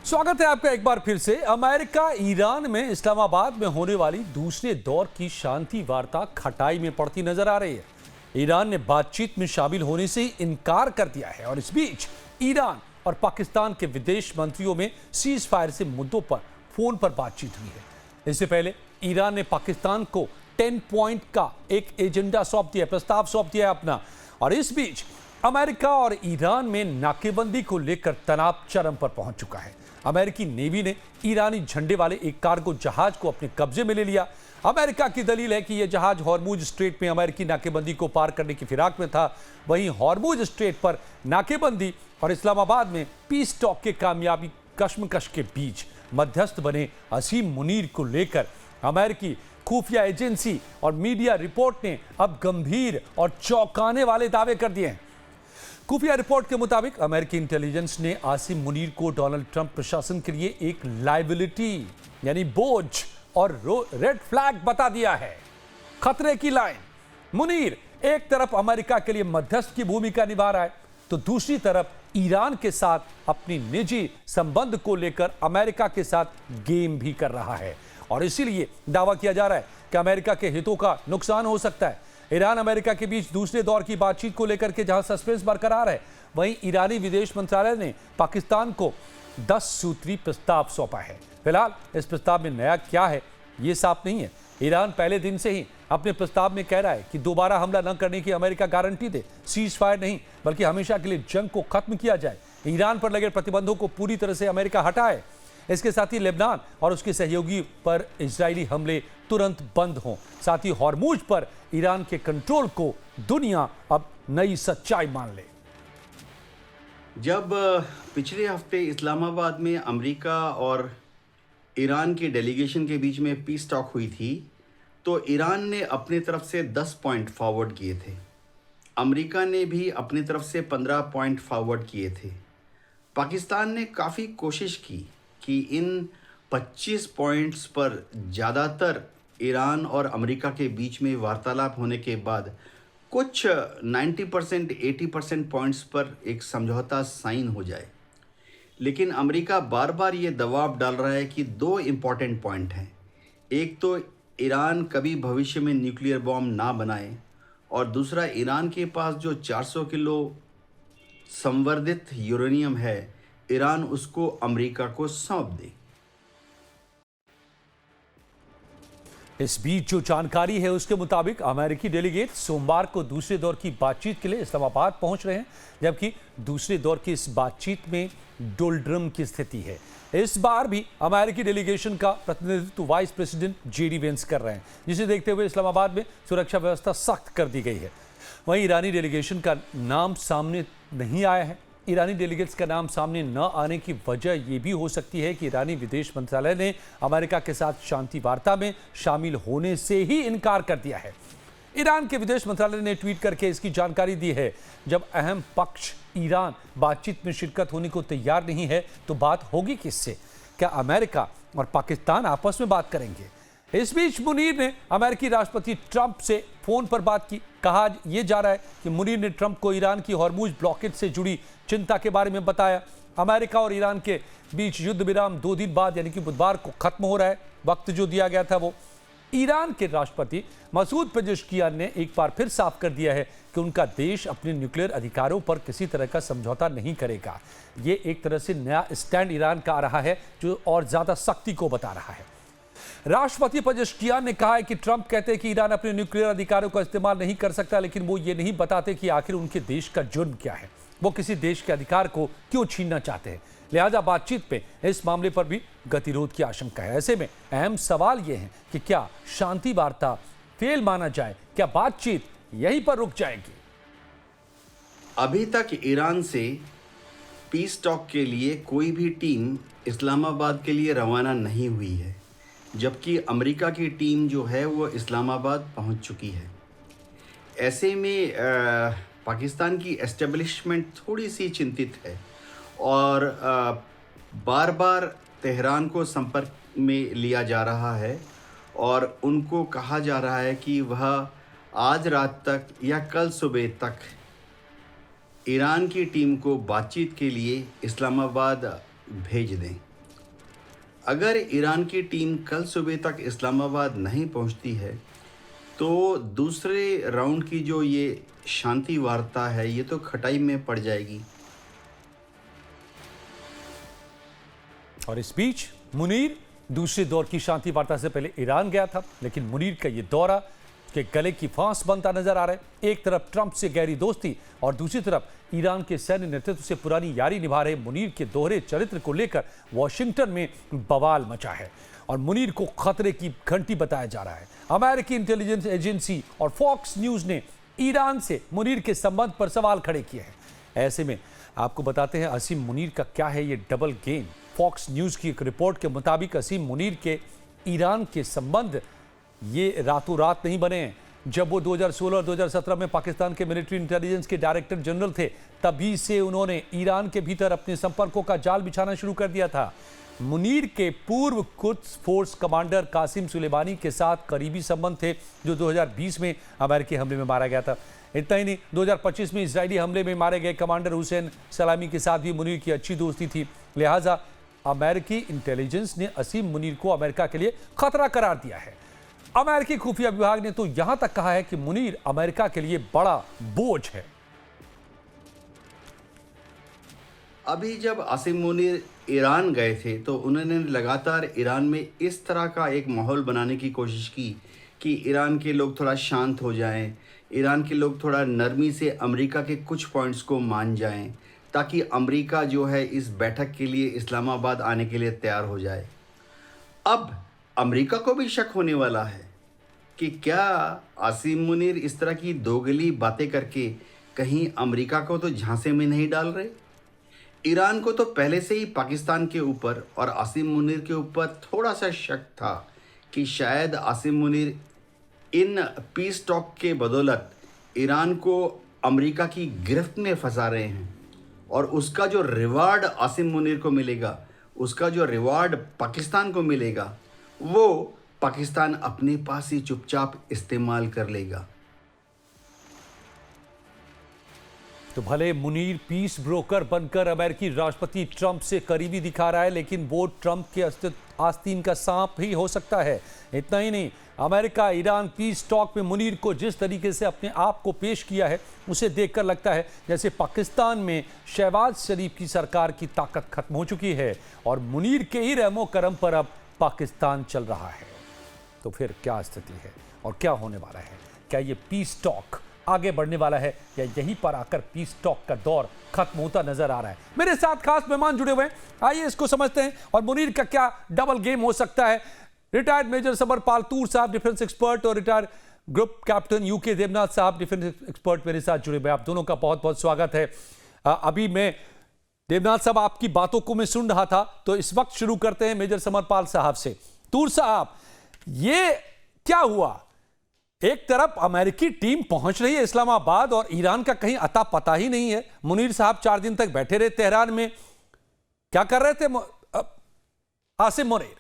स्वागत है आपका एक बार फिर से। अमेरिका ईरान में इस्लामाबाद में होने वाली दूसरे दौर की शांति वार्ता खटाई में पड़ती नजर आ रही है। ईरान ने बातचीत में शामिल होने से इनकार कर दिया है और इस बीच ईरान और पाकिस्तान के विदेश मंत्रियों में सीज फायर से मुद्दों पर फोन पर बातचीत हुई है। इससे पहले ईरान ने पाकिस्तान को 10 पॉइंट का एक एजेंडा सौंप दिया, प्रस्ताव सौंप दिया है अपना। और इस बीच अमेरिका और ईरान में नाकेबंदी को लेकर तनाव चरम पर पहुंच चुका है। अमेरिकी नेवी ने ईरानी झंडे वाले एक कार्गो जहाज को अपने कब्जे में ले लिया। अमेरिका की दलील है कि यह जहाज हॉर्मुज स्ट्रेट में अमेरिकी नाकेबंदी को पार करने की फिराक में था। वहीं हॉर्मुज स्ट्रेट पर नाकेबंदी और इस्लामाबाद में पीस टॉक के कामयाबी कश्मकश के बीच मध्यस्थ बने असीम मुनीर को लेकर अमेरिकी खुफिया एजेंसी और मीडिया रिपोर्ट ने अब गंभीर और चौंकाने वाले दावे कर दिए हैं। खुफिया रिपोर्ट के मुताबिक अमेरिकी इंटेलिजेंस ने आसिम मुनीर को डोनाल्ड ट्रंप प्रशासन के लिए एक लायबिलिटी यानी बोझ और रेड फ्लैग बता दिया है, खतरे की लाइन। मुनीर एक तरफ अमेरिका के लिए मध्यस्थ की भूमिका निभा रहा है तो दूसरी तरफ ईरान के साथ अपनी निजी संबंध को लेकर अमेरिका के साथ गेम भी कर रहा है और इसीलिए दावा किया जा रहा है कि अमेरिका के हितों का नुकसान हो सकता है। ईरान अमेरिका के बीच दूसरे दौर की बातचीत को लेकर के जहां सस्पेंस बरकरार है, वहीं ईरानी विदेश मंत्रालय ने पाकिस्तान को 10 सूत्री प्रस्ताव सौंपा है। फिलहाल इस प्रस्ताव में नया क्या है ये साफ नहीं है। ईरान पहले दिन से ही अपने प्रस्ताव में कह रहा है कि दोबारा हमला न करने की अमेरिका गारंटी दे, सीज फायर नहीं बल्कि हमेशा के लिए जंग को खत्म किया जाए, ईरान पर लगे प्रतिबंधों को पूरी तरह से अमेरिका हटाए। इसके साथ ही लेबनान और उसके सहयोगी पर इजरायली हमले तुरंत बंद हों। साथ ही हॉर्मुज पर ईरान के कंट्रोल को दुनिया अब नई सच्चाई मान ले। जब पिछले हफ्ते इस्लामाबाद में अमेरिका और ईरान के डेलीगेशन के बीच में पीस टॉक हुई थी तो ईरान ने अपने तरफ से 10 पॉइंट फॉरवर्ड किए थे। अमेरिका ने भी अपनी तरफ से 15 पॉइंट फॉरवर्ड किए थे। पाकिस्तान ने काफ़ी कोशिश की कि इन 25 पॉइंट्स पर ज़्यादातर ईरान और अमेरिका के बीच में वार्तालाप होने के बाद कुछ 90% 80% पॉइंट्स पर एक समझौता साइन हो जाए, लेकिन अमेरिका बार बार ये दबाव डाल रहा है कि 2 इम्पॉर्टेंट पॉइंट हैं। एक तो ईरान कभी भविष्य में न्यूक्लियर बॉम्ब ना बनाए और दूसरा ईरान के पास जो 400 किलो संवर्धित यूरेनियम है, ईरान उसको अमेरिका को सौंप दे। इस बीच जो जानकारी है उसके मुताबिक अमेरिकी डेलीगेट सोमवार को दूसरे दौर की बातचीत के लिए इस्लामाबाद पहुंच रहे हैं, जबकि दूसरे दौर की इस बातचीत में डोलड्रम की स्थिति है। इस बार भी अमेरिकी डेलीगेशन का प्रतिनिधित्व वाइस प्रेसिडेंट जेडी वेंस कर रहे हैं, जिसे देखते हुए इस्लामाबाद में सुरक्षा व्यवस्था सख्त कर दी गई है। वहीं ईरानी डेलीगेशन का नाम सामने नहीं आया है। ईरानी डेलीगेट्स का नाम सामने न आने की वजह यह भी हो सकती है कि ईरानी विदेश मंत्रालय ने अमेरिका के साथ शांति वार्ता में शामिल होने से ही इनकार कर दिया है। ईरान के विदेश मंत्रालय ने ट्वीट करके इसकी जानकारी दी है। जब अहम पक्ष ईरान बातचीत में शिरकत होने को तैयार नहीं है तो बात होगी किससे? क्या अमेरिका और पाकिस्तान आपस में बात करेंगे? इस बीच मुनीर ने अमेरिकी राष्ट्रपति ट्रंप से फोन पर बात की। कहा यह जा रहा है कि मुनीर ने ट्रंप को ईरान की हॉर्मुज ब्लॉकेज से जुड़ी चिंता के बारे में बताया। अमेरिका और ईरान के बीच युद्ध विराम 2 दिन बाद यानी कि बुधवार को खत्म हो रहा है। वक्त जो दिया गया था वो ईरान के राष्ट्रपति मसूद पेजेश्कियान ने एक बार फिर साफ कर दिया है कि उनका देश अपने न्यूक्लियर अधिकारों पर किसी तरह का समझौता नहीं करेगा। ये एक तरह से नया स्टैंड ईरान का आ रहा है जो और ज्यादा सख्ती को बता रहा है। राष्ट्रपति पेजेश्कियान ने कहा है कि ट्रंप कहते हैं कि ईरान अपने न्यूक्लियर अधिकारों का इस्तेमाल नहीं कर सकता, लेकिन वो ये नहीं बताते कि आखिर उनके देश का जुर्म क्या है, वो किसी देश के अधिकार को क्यों छीनना चाहते हैं। लिहाजा बातचीत पे इस मामले पर भी गतिरोध की आशंका है। ऐसे में अहम सवाल ये है कि क्या शांति वार्ता फेल माना जाए, क्या बातचीत यहीं पर रुक जाएगी? अभी तक ईरान से पीस टॉक के लिए कोई भी टीम इस्लामाबाद के लिए रवाना नहीं हुई है, जबकि अमेरिका की टीम जो है वो इस्लामाबाद पहुंच चुकी है। ऐसे में पाकिस्तान की एस्टेब्लिशमेंट थोड़ी सी चिंतित है और बार बार तेहरान को संपर्क में लिया जा रहा है और उनको कहा जा रहा है कि वह आज रात तक या कल सुबह तक ईरान की टीम को बातचीत के लिए इस्लामाबाद भेज दें। अगर ईरान की टीम कल सुबह तक इस्लामाबाद नहीं पहुंचती है तो दूसरे राउंड की जो ये शांति वार्ता है ये तो खटाई में पड़ जाएगी। और इस बीच मुनीर दूसरे दौर की शांति वार्ता से पहले ईरान गया था, लेकिन मुनीर का ये दौरा के गले की फांस बनता नजर आ रहा है। एक तरफ ट्रंप से गहरी दोस्ती और दूसरी तरफ ईरान के सैन्य नेतृत्व से पुरानी यारी निभा रहे मुनीर के दोहरे चरित्र को लेकर वॉशिंगटन में बवाल मचा है और मुनीर को खतरे की घंटी बताया जा रहा है। अमेरिकी इंटेलिजेंस एजेंसी और फॉक्स न्यूज ने ईरान से मुनीर के संबंध पर सवाल खड़े किए हैं। ऐसे में आपको बताते हैं असीम मुनीर का क्या है ये डबल गेम। फॉक्स न्यूज की एक रिपोर्ट के मुताबिक असीम मुनीर के ईरान के संबंध ये रातों रात नहीं बने हैं। जब वो 2016 और 2017 में पाकिस्तान के मिलिट्री इंटेलिजेंस के डायरेक्टर जनरल थे, तभी से उन्होंने ईरान के भीतर अपने संपर्कों का जाल बिछाना शुरू कर दिया था। मुनीर के पूर्व Quds force commander Qasem Soleimani के साथ करीबी संबंध थे, जो 2020 में अमेरिकी हमले में मारा गया था। इतना ही नहीं, 2025 में इजरायली हमले में मारे गए कमांडर हुसैन सलामी के साथ भी मुनीर की अच्छी दोस्ती थी। लिहाजा अमेरिकी इंटेलिजेंस ने असीम मुनीर को अमेरिका के लिए खतरा करार दिया है। अमेरिकी खुफिया विभाग ने तो यहां तक कहा है कि मुनीर अमेरिका के लिए बड़ा बोझ है। अभी जब आसिम मुनीर ईरान गए थे तो उन्होंने लगातार ईरान में इस तरह का एक माहौल बनाने की कोशिश की कि ईरान के लोग थोड़ा शांत हो जाएं, ईरान के लोग थोड़ा नरमी से अमेरिका के कुछ पॉइंट्स को मान जाएं, ताकि अमेरिका जो है इस बैठक के लिए इस्लामाबाद आने के लिए तैयार हो जाए। अब अमेरिका को भी शक होने वाला है कि क्या आसिम मुनीर इस तरह की दोगली बातें करके कहीं अमेरिका को तो झांसे में नहीं डाल रहे। ईरान को तो पहले से ही पाकिस्तान के ऊपर और आसिम मुनीर के ऊपर थोड़ा सा शक था कि शायद Asim Munir in peace talk के बदौलत ईरान को अमेरिका की गिरफ्त में फंसा रहे हैं और उसका जो रिवार्ड आसिम मुनीर को मिलेगा, उसका जो रिवार्ड पाकिस्तान को मिलेगा, वो पाकिस्तान अपने पास ही चुपचाप इस्तेमाल कर लेगा। तो भले मुनीर पीस ब्रोकर बनकर अमेरिकी राष्ट्रपति ट्रंप से करीबी दिखा रहा है, लेकिन वो ट्रंप के आस्तीन का सांप ही हो सकता है। इतना ही नहीं, अमेरिका ईरान पीस टॉक में मुनीर को जिस तरीके से अपने आप को पेश किया है, उसे देखकर लगता है जैसे पाकिस्तान में शहबाज शरीफ की सरकार की ताकत खत्म हो चुकी है और मुनीर के ही रहमो करम पर अब पाकिस्तान चल रहा है। तो फिर क्या स्थिति है और क्या होने वाला है? क्या ये पीस टॉक आगे बढ़ने वाला है या यहीं पर आकर पीस टॉक का दौर खत्म होता नजर आ रहा है? मेरे साथ खास मेहमान जुड़े हुए हैं, आइए इसको समझते हैं और मुनीर का क्या डबल गेम हो सकता है। Retired major Samarpal Toor sahab, defence expert, और retired group captain U K Devnath sahab, defence expert, मेरे साथ जुड़े हुए। आप दोनों का बहुत बहुत स्वागत है। अभी मैं देवनाथ साहब आपकी बातों को मैं सुन रहा था, तो इस वक्त शुरू करते हैं मेजर समरपाल साहब से। तूर साहब, ये क्या हुआ? एक तरफ अमेरिकी टीम पहुंच रही है इस्लामाबाद और ईरान का कहीं अता पता ही नहीं है। मुनीर साहब 4 दिन तक बैठे रहे तेहरान में, क्या कर रहे थे आसिम मुनीर?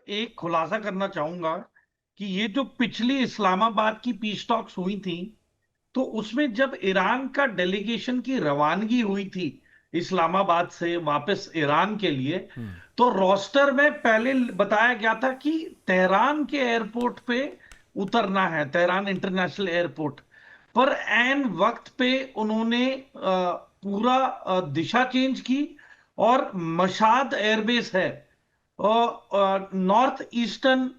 एक खुलासा करना चाहूंगा कि ये जो पिछली इस्लामाबाद की पीस टॉक्स हुई थी, तो उसमें जब ईरान का डेलीगेशन की रवानगी हुई थी इस्लामाबाद से वापस ईरान के लिए, तो रोस्टर में पहले बताया गया था कि तेहरान के एयरपोर्ट पे उतरना है, तेहरान इंटरनेशनल एयरपोर्ट पर। ऐन वक्त पे उन्होंने पूरा दिशा चेंज की और मशाद एयरबेस है और नॉर्थ ईस्टर्न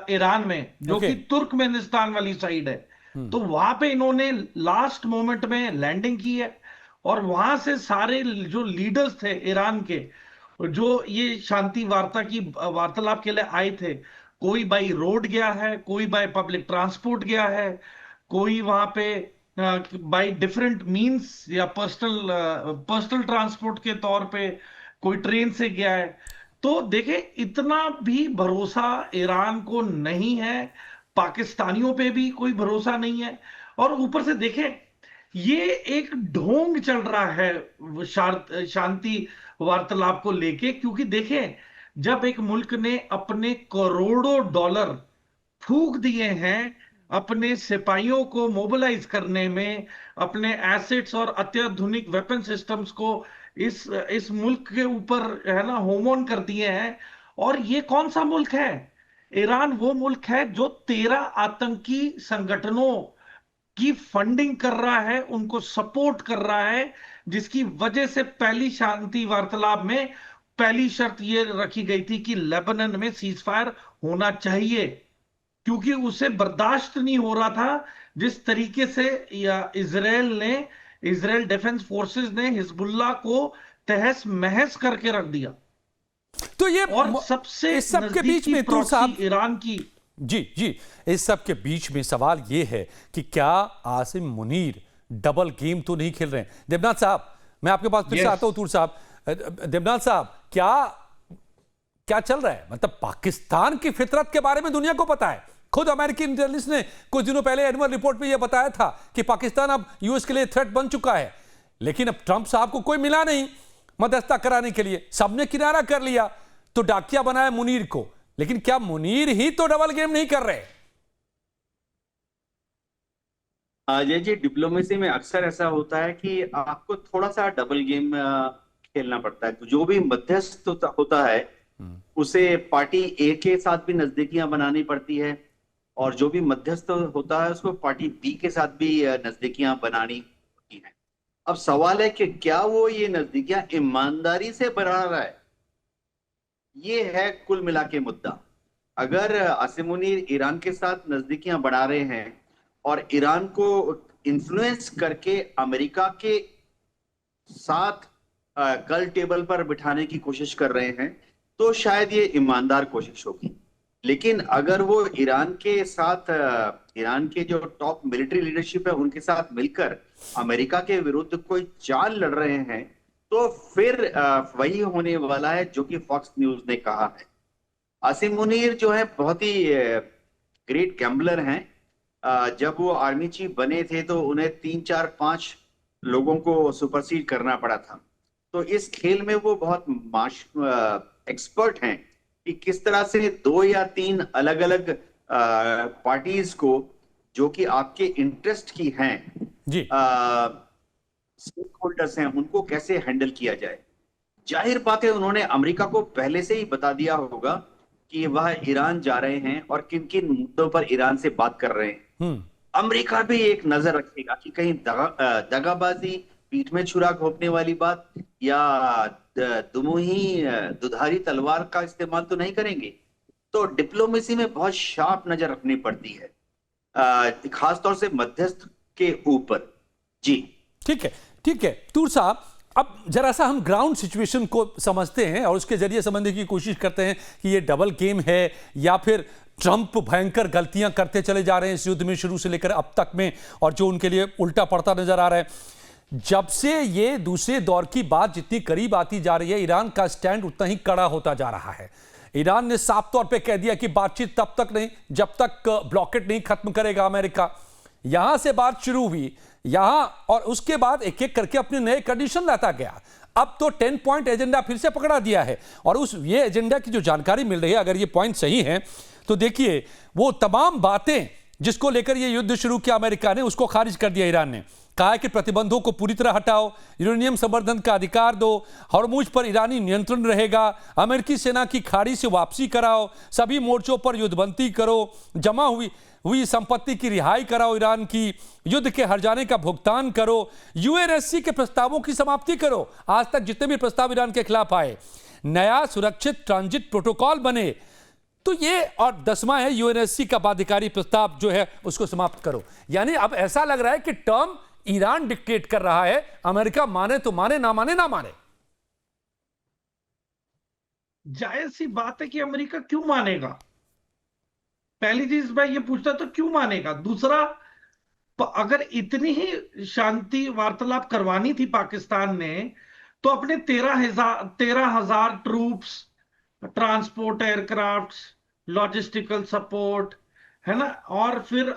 ईरान में, जो कि तुर्कमेनिस्तान वाली साइड है, तो वहां पे इन्होंने लास्ट मोमेंट में लैंडिंग की है और वहां से सारे जो लीडर्स थे ईरान के, जो ये शांति वार्तालाप के लिए आए थे, कोई बाई रोड गया है, कोई बाय पब्लिक ट्रांसपोर्ट गया है, कोई वहां पे बाय डिफरेंट मींस या पर्सनल ट्रांसपोर्ट के तौर पे कोई ट्रेन से गया है। तो देखें, इतना भी भरोसा ईरान को नहीं है, पाकिस्तानियों पे भी कोई भरोसा नहीं है, और ऊपर से देखें ये एक ढोंग चल रहा है शांति वार्तालाप को लेके। क्योंकि देखें, जब एक मुल्क ने अपने करोड़ों डॉलर फूंक दिए हैं अपने सिपाहियों को मोबिलाइज करने में, अपने एसेट्स और अत्याधुनिक वेपन सिस्टम्स को इस मुल्क के ऊपर, है ना, होमोन कर दिए हैं। और ये कौन सा मुल्क है? ईरान वो मुल्क है जो 13 आतंकी संगठनों की फंडिंग कर रहा है, उनको सपोर्ट कर रहा है, जिसकी वजह से पहली शांति वार्तालाप में पहली शर्त ये रखी गई थी कि लेबनान में सीज फायर होना चाहिए, क्योंकि उसे बर्दाश्त नहीं हो रहा था जिस तरीके से या इजराइल डिफेंस फोर्सेस ने हिजबुल्लाह को तहस महस करके रख दिया। तो ये और सबसे इस सब के बीच नजदीकी में तूर प्रॉक्सी साहब, ईरान की। जी जी, इस सब के बीच में सवाल यह है कि क्या आसिम मुनीर डबल गेम तो नहीं खेल रहे हैं? देवनाथ साहब, मैं आपके पास फिर से आता हूं। तूर साहब, देवनाथ साहब, क्या क्या चल रहा है? मतलब पाकिस्तान की फितरत के बारे में दुनिया को पता है। खुद अमेरिकी इंटेलिजेंस ने कुछ दिनों पहले एनुअल रिपोर्ट में यह बताया था कि पाकिस्तान अब यूएस के लिए थ्रेट बन चुका है। लेकिन अब ट्रंप साहब को कोई मिला नहीं मध्यस्थता कराने के लिए, सबने किनारा कर लिया, तो डाकिया बनाया मुनीर को। लेकिन क्या मुनीर ही तो डबल गेम नहीं कर रहे? अजय जी, डिप्लोमेसी में अक्सर ऐसा होता है कि आपको थोड़ा सा डबल गेम खेलना पड़ता है। तो जो भी मध्यस्थ होता है उसे पार्टी ए के साथ भी नजदीकियां बनानी पड़ती है, और जो भी मध्यस्थ होता है उसको पार्टी बी के साथ भी नजदीकियां बनानी होती है। अब सवाल है कि क्या वो ये नजदीकियां ईमानदारी से बना रहा है, ये है कुल मिला के मुद्दा। अगर आसिम मुनीर ईरान के साथ नजदीकियां बढ़ा रहे हैं और ईरान को इन्फ्लुएंस करके अमेरिका के साथ कल टेबल पर बिठाने की कोशिश कर रहे हैं, तो शायद ये ईमानदार कोशिश होगी। लेकिन अगर वो ईरान के साथ, ईरान के जो टॉप मिलिट्री लीडरशिप है उनके साथ मिलकर अमेरिका के विरुद्ध कोई चाल लड़ रहे हैं, तो फिर वही होने वाला है जो कि फॉक्स न्यूज ने कहा है। आसिम मुनीर जो है बहुत ही ग्रेट गैम्बलर हैं। जब वो आर्मी चीफ बने थे तो उन्हें 3 4 5 लोगों को सुपरसीड करना पड़ा था। तो इस खेल में वो बहुत एक्सपर्ट हैं कि किस तरह से 2 या 3 अलग अलग पार्टीज को, जो कि आपके इंटरेस्ट की हैं, जी, स्टेक होल्डर्स हैं, उनको कैसे हैंडल किया जाए। जाहिर बात है उन्होंने अमेरिका को पहले से ही बता दिया होगा कि वह ईरान जा रहे हैं और किन किन मुद्दों पर ईरान से बात कर रहे हैं। अमेरिका भी एक नजर रखेगा कि कहीं दगाबाजी, पीठ में छुरा घोंपने वाली बात या दुमुही दुधारी तलवार का इस्तेमाल तो नहीं करेंगे। तो डिप्लोमेसी में बहुत शार्प नजर रखनी पड़ती है, खासतौर से मध्यस्थ के ऊपर। जी ठीक है, ठीक है। तूर साहब, अब जरा सा हम ग्राउंड सिचुएशन को समझते हैं और उसके जरिए समझने की कोशिश करते हैं कि ये डबल गेम है या फिर ट्रंप भयंकर गलतियां करते चले जा रहे हैं इस युद्ध में शुरू से लेकर अब तक में, और जो उनके लिए उल्टा पड़ता नजर आ रहा है। जब से ये दूसरे दौर की बात जितनी करीब आती जा रही है, ईरान का स्टैंड उतना ही कड़ा होता जा रहा है। ईरान ने साफ तौर पे कह दिया कि बातचीत तब तक नहीं जब तक ब्लॉकेट नहीं खत्म करेगा अमेरिका। यहां से बात शुरू हुई यहां, और उसके बाद एक एक करके अपने नए कंडीशन लाता गया। अब तो 10 पॉइंट एजेंडा फिर से पकड़ा दिया है, और उस ये एजेंडा की जो जानकारी मिल रही है, अगर ये पॉइंट सही है तो देखिए वो तमाम बातें जिसको लेकर ये युद्ध शुरू किया अमेरिका ने, उसको खारिज कर दिया ईरान ने। कहा है कि प्रतिबंधों को पूरी तरह हटाओ, यूरेनियम संवर्धन का अधिकार दो, हॉर्मुज पर ईरानी नियंत्रण रहेगा, अमेरिकी सेना की खाड़ी से वापसी कराओ, सभी मोर्चों पर युद्धबंदी करो, जमा हुई संपत्ति की रिहाई कराओ ईरान की, युद्ध के हर्जाने का भुगतान करो, यूएनएससी के प्रस्तावों की समाप्ति करो, आज तक जितने भी प्रस्ताव ईरान के खिलाफ आए, नया सुरक्षित ट्रांजिट प्रोटोकॉल बने, तो ये, और 10वां है यूएनएससी का बाध्यकारी प्रस्ताव जो है उसको समाप्त करो। यानी अब ऐसा लग रहा है कि टर्म ईरान डिक्टेट कर रहा है, अमेरिका माने तो माने, ना माने ना माने। जाहिर सी बात है कि अमेरिका क्यों मानेगा। पहली चीज मैं ये पूछता तो क्यों मानेगा। दूसरा, अगर इतनी ही शांति वार्तालाप करवानी थी पाकिस्तान ने, तो अपने 13,000 troops, transport aircraft, logistical support, है ना, और फिर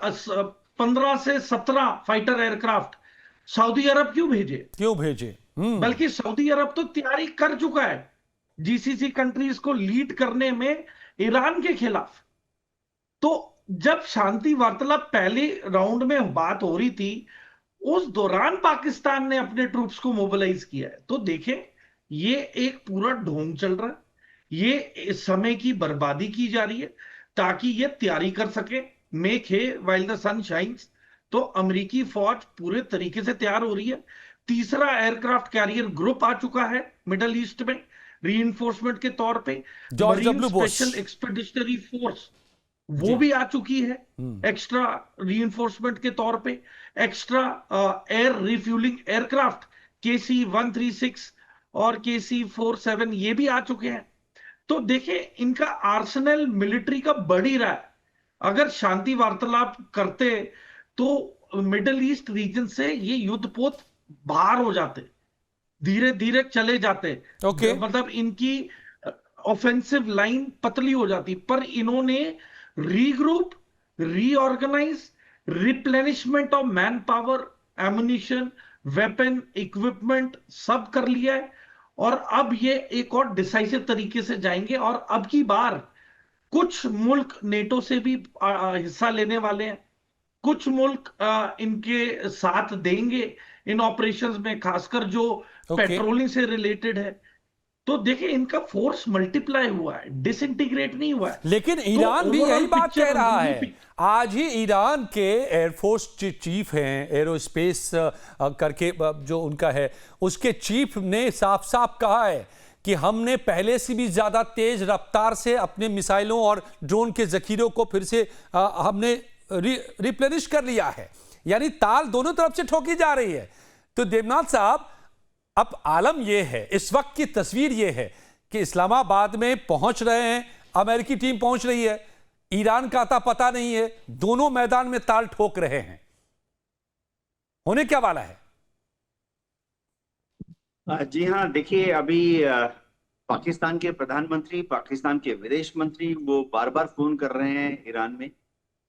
15 से 17 फाइटर एयरक्राफ्ट सऊदी अरब क्यों भेजे? बल्कि सऊदी अरब तो तैयारी कर चुका है जीसीसी कंट्रीज को लीड करने में ईरान के खिलाफ। तो जब शांति वार्तालाप पहले राउंड में बात हो रही थी, उस दौरान पाकिस्तान ने अपने ट्रूप्स को मोबिलाइज किया है। तो देखें, ये एक पूरा ढोंग चल रहा है, ये इस समय की बर्बादी की जा रही है ताकि ये तैयारी कर सके, मेक है वाइल द सन शाइन्स। तो अमेरिकी फौज पूरे तरीके से तैयार हो रही है। तीसरा एयरक्राफ्ट कैरियर ग्रुप आ चुका है मिडल ईस्ट में रीइंफोर्समेंट के तौर पे। George marine W Bush. Special expeditionary force जी। वो भी आ चुकी है एक्स्ट्रा रीइंफोर्समेंट के तौर पे। Extra air refuelling aircraft KC-136 और KC-47 ये भी आ चुके हैं। तो देखिए, इनका आर्सेनल मिलिट्री का बढ़ ही रहा है। अगर शांति वार्तालाप करते तो मिडल ईस्ट रीजन से ये युद्धपोत बाहर हो जाते, धीरे धीरे चले जाते। ओके। मतलब इनकी ऑफेंसिव लाइन पतली हो जाती, पर इन्होंने regroup, reorganise, replenishment of man power, ammunition, weapon, equipment सब कर लिया है। और अब ये एक और डिसाइसिव तरीके से जाएंगे। और अब की बार कुछ मुल्क नेटो से भी हिस्सा लेने वाले हैं, कुछ मुल्क इनके साथ देंगे इन ऑपरेशंस में, खासकर जो ओके। पेट्रोलिंग से रिलेटेड है। तो देखिए, इनका फोर्स मल्टीप्लाई हुआ है, डिसइंटीग्रेट नहीं हुआ है। लेकिन तो ईरान भी यही ओवरऑल बात कह पिक्चर रहा है। आज ही ईरान के एयरफोर्स चीफ हैं, एरोस्पेस करके जो उनका है, उसके चीफ ने साफ साफ कहा है कि हमने पहले से भी ज्यादा तेज रफ्तार से अपने मिसाइलों और ड्रोन के जखीरों को फिर से हमने रिप्लेनिश कर लिया है। यानी ताल दोनों तरफ से ठोकी जा रही है। तो देवनाथ साहब, अब आलम यह है, इस वक्त की तस्वीर यह है कि इस्लामाबाद में पहुंच रहे हैं, अमेरिकी टीम पहुंच रही है, ईरान का अता पता नहीं है, दोनों मैदान में ताल ठोक रहे हैं। होने क्या वाला है? जी हाँ, देखिए अभी पाकिस्तान के प्रधानमंत्री, पाकिस्तान के विदेश मंत्री वो बार बार फोन कर रहे हैं ईरान में।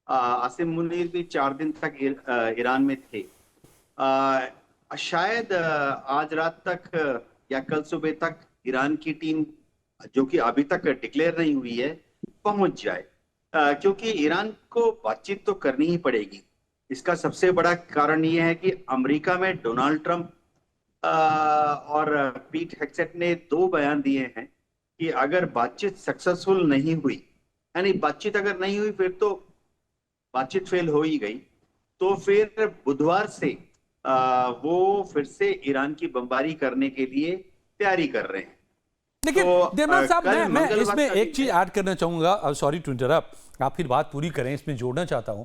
आसिम मुनीर भी 4 दिन तक ईरान में थे। शायद आज रात तक या कल सुबह तक ईरान की टीम, जो कि अभी तक डिक्लेयर नहीं हुई है, पहुंच जाए। क्योंकि ईरान को बातचीत तो करनी ही पड़ेगी। इसका सबसे बड़ा कारण यह है कि अमेरिका में डोनाल्ड ट्रंप और पीट हेग्सेट ने 2 बयान दिए हैं कि अगर बातचीत सक्सेसफुल नहीं हुई, यानी बातचीत अगर नहीं हुई, फिर तो बातचीत फेल हो ही गई, तो फिर बुधवार से वो फिर से ईरान की बमबारी करने के लिए तैयारी कर रहे हैं। लेकिन तो, देवनाथ साहब, मैं मंगलवार इसमें का एक दिन चीज है। ऐड करना चाहूंगा, सॉरी टू इंटरप्ट, आप फिर बात पूरी करें, इसमें जोड़ना चाहता हूं।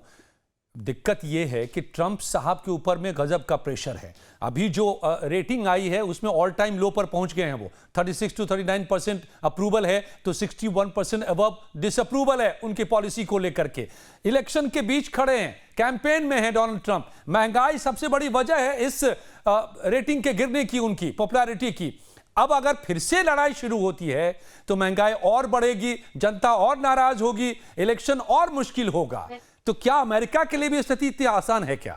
दिक्कत यह है कि ट्रंप साहब के ऊपर में गजब का प्रेशर है। अभी जो रेटिंग आई है उसमें ऑल टाइम लो पर पहुंच गए हैं। वो 36 to 39% अप्रूवल है, तो 61% अबव डिसअप्रूवल है उनकी पॉलिसी को लेकर के। इलेक्शन के बीच खड़े हैं, कैंपेन में है डोनाल्ड ट्रंप। महंगाई सबसे बड़ी वजह है इस रेटिंग के गिरने की, उनकी पॉपुलैरिटी की। अब अगर फिर से लड़ाई शुरू होती है तो महंगाई और बढ़ेगी, जनता और नाराज होगी, इलेक्शन और मुश्किल होगा। तो क्या अमेरिका के लिए भी स्थिति इतनी आसान है क्या?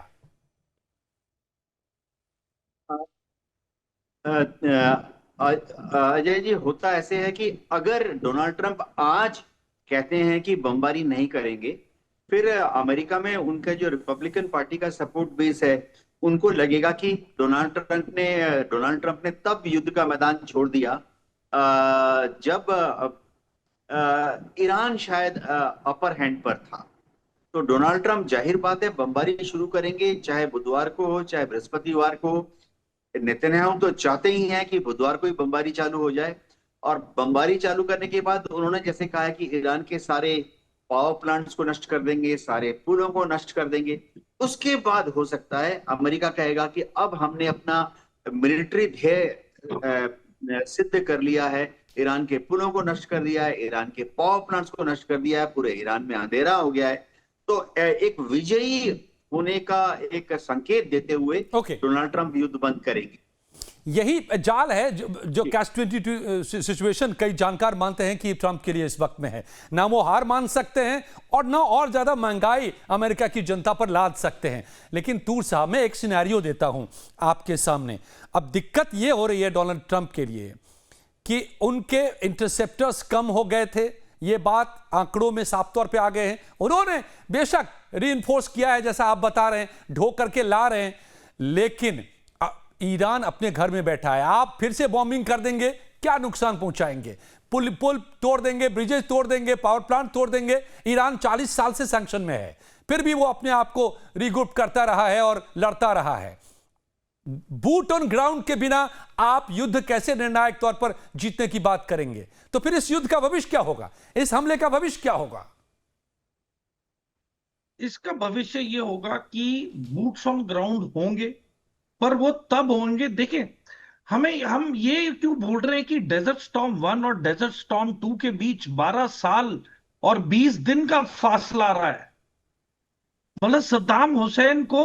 अजय जी, होता ऐसे है कि अगर डोनाल्ड ट्रंप आज कहते हैं कि बमबारी नहीं करेंगे, फिर अमेरिका में उनका जो रिपब्लिकन पार्टी का सपोर्ट बेस है, उनको लगेगा कि डोनाल्ड ट्रंप ने तब युद्ध का मैदान छोड़ दिया जब ईरान शायद अपर हैंड पर था। तो डोनाल्ड ट्रंप जाहिर बात है बमबारी शुरू करेंगे, चाहे बुधवार को हो चाहे बृहस्पतिवार को हो। नेतन्याहू तो चाहते ही हैं कि बुधवार को ही बमबारी चालू हो जाए, और बमबारी चालू करने के बाद उन्होंने जैसे कहा है कि ईरान के सारे पावर प्लांट्स को नष्ट कर देंगे, सारे पुलों को नष्ट कर देंगे। उसके बाद हो सकता है अमेरिका कहेगा कि अब हमने अपना मिलिट्री ध्येय सिद्ध कर लिया है, ईरान के पुलों को नष्ट कर दिया है, ईरान के पावर प्लांट्स को नष्ट कर दिया है, पूरे ईरान में अंधेरा हो गया है। तो एक विजयी होने का एक संकेत देते हुए डोनाल्ड ट्रंप युद्ध बंद करेंगे। यही जाल है जो कैच 22 सिचुएशन कई जानकार मानते हैं कि ट्रंप के लिए इस वक्त में है। ना वो हार मान सकते हैं और ना और ज्यादा महंगाई अमेरिका की जनता पर लाद सकते हैं। लेकिन तूर साहब, मैं एक सिनेरियो देता हूं आपके सामने। अब दिक्कत ये हो रही है डोनाल्ड ट्रंप के लिए कि उनके इंटरसेप्टर्स कम हो गए थे, ये बात आंकड़ों में साफ तौर पे आ गए हैं। उन्होंने बेशक रीइंफोर्स किया है, जैसा आप बता रहे हैं, ढो करके ला रहे हैं, लेकिन ईरान अपने घर में बैठा है, आप फिर से बॉम्बिंग कर देंगे, क्या नुकसान पहुंचाएंगे? पुल पुल तोड़ देंगे, ब्रिजेस तोड़ देंगे, पावर प्लांट तोड़ देंगे। ईरान 40 साल से सैंक्शन में है, फिर भी वो अपने आप को रिग्रुप करता रहा है और लड़ता रहा है। बूट ऑन ग्राउंड के बिना आप युद्ध कैसे निर्णायक तौर पर जीतने की बात करेंगे? तो फिर इस युद्ध का भविष्य क्या होगा? इस हमले का भविष्य क्या होगा? इसका भविष्य ये होगा कि बूट्स ऑन ग्राउंड होंगे, पर वो तब होंगे, देखें, हम ये क्यों बोल रहे हैं कि डेजर्ट स्टॉर्म 1 और डेजर्ट स्टॉर्म 2 के बीच 12 साल और 20 दिन का फासला रहा है। मतलब सद्दाम हुसैन को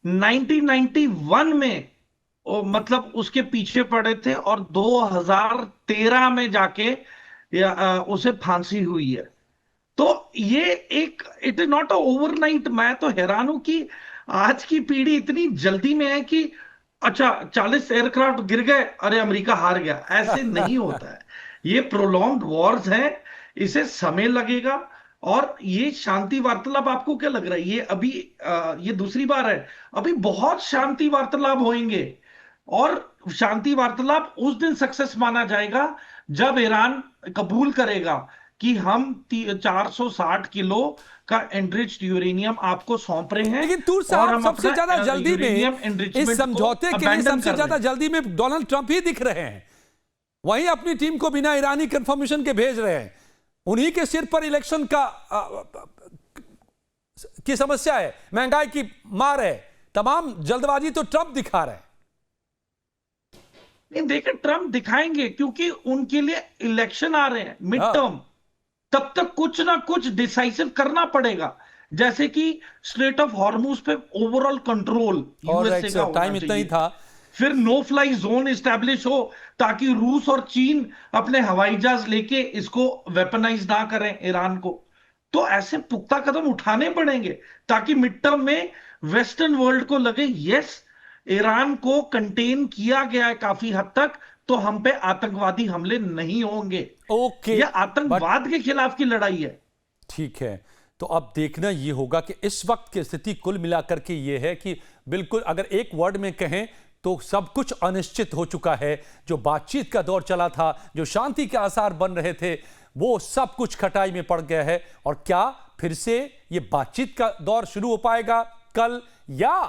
1991 में मतलब उसके पीछे पड़े थे और 2013 में जाके उसे फांसी हुई है। तो ये एक, it is not a overnight. मैं तो हैरान हूं कि आज की पीढ़ी इतनी जल्दी में है कि अच्छा 40 एयरक्राफ्ट गिर गए, अरे अमेरिका हार गया। ऐसे नहीं होता है, ये प्रोलॉन्ग्ड वॉर्स हैं, इसे समय लगेगा। और ये शांति वार्तालाप, आपको क्या लग रहा है, ये अभी ये दूसरी बार है? अभी बहुत शांति वार्तालाप होंगे, और शांति वार्तालाप उस दिन सक्सेस माना जाएगा जब ईरान कबूल करेगा कि हम 460 किलो का एनरिच्ड यूरेनियम आपको सौंप रहे हैं। लेकिन तूर साहब, सबसे ज्यादा जल्दी में इस समझौते के लिए सबसे ज्यादा जल्दी में डोनाल्ड ट्रंप ही दिख रहे हैं। वहीं अपनी टीम को बिना ईरानी कंफर्मेशन के भेज रहे हैं। उन्हीं के सिर पर इलेक्शन की समस्या है, महंगाई की मार है, तमाम जल्दबाजी तो ट्रंप दिखा रहे हैं। नहीं, देखिए, ट्रंप दिखाएंगे क्योंकि उनके लिए इलेक्शन आ रहे हैं, मिड टर्म। तब तक कुछ ना कुछ डिसाइसिव करना पड़ेगा, जैसे कि स्ट्रेट ऑफ हॉर्मुज पे ओवरऑल कंट्रोल यूएसए का होना टाइम इतना ही था। फिर नो फ्लाई जोन इस्टेब्लिश हो ताकि रूस और चीन अपने हवाई जहाज लेके इसको वेपनाइज ना करें ईरान को। तो ऐसे पुख्ता कदम उठाने पड़ेंगे ताकि मिड टर्म में वेस्टर्न वर्ल्ड को लगे यस, ईरान को कंटेन किया गया है काफी हद तक, तो हम पे आतंकवादी हमले नहीं होंगे। ओके, ये आतंकवाद के खिलाफ की लड़ाई है। ठीक है, तो अब देखना ये होगा कि इस वक्त की स्थिति कुल मिलाकर के ये है कि बिल्कुल अगर एक वर्ड में कहें तो सब कुछ अनिश्चित हो चुका है। जो बातचीत का दौर चला था, जो शांति के आसार बन रहे थे, वो सब कुछ खटाई में पड़ गया है। और क्या फिर से ये बातचीत का दौर शुरू हो पाएगा कल, या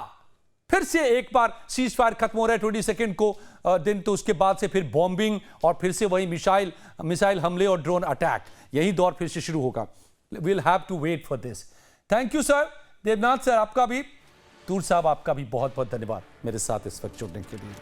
फिर से एक बार सीज फायर खत्म हो रहा है 22 को दिन, तो उसके बाद से फिर बॉम्बिंग और फिर से वही मिसाइल हमले और ड्रोन अटैक, यही दौर फिर से शुरू होगा। We'll have to wait for this. Thank you sir, Devnath sir आपका भी, तूर साहब आपका भी बहुत बहुत धन्यवाद मेरे साथ इस वक्त जुड़ने के लिए।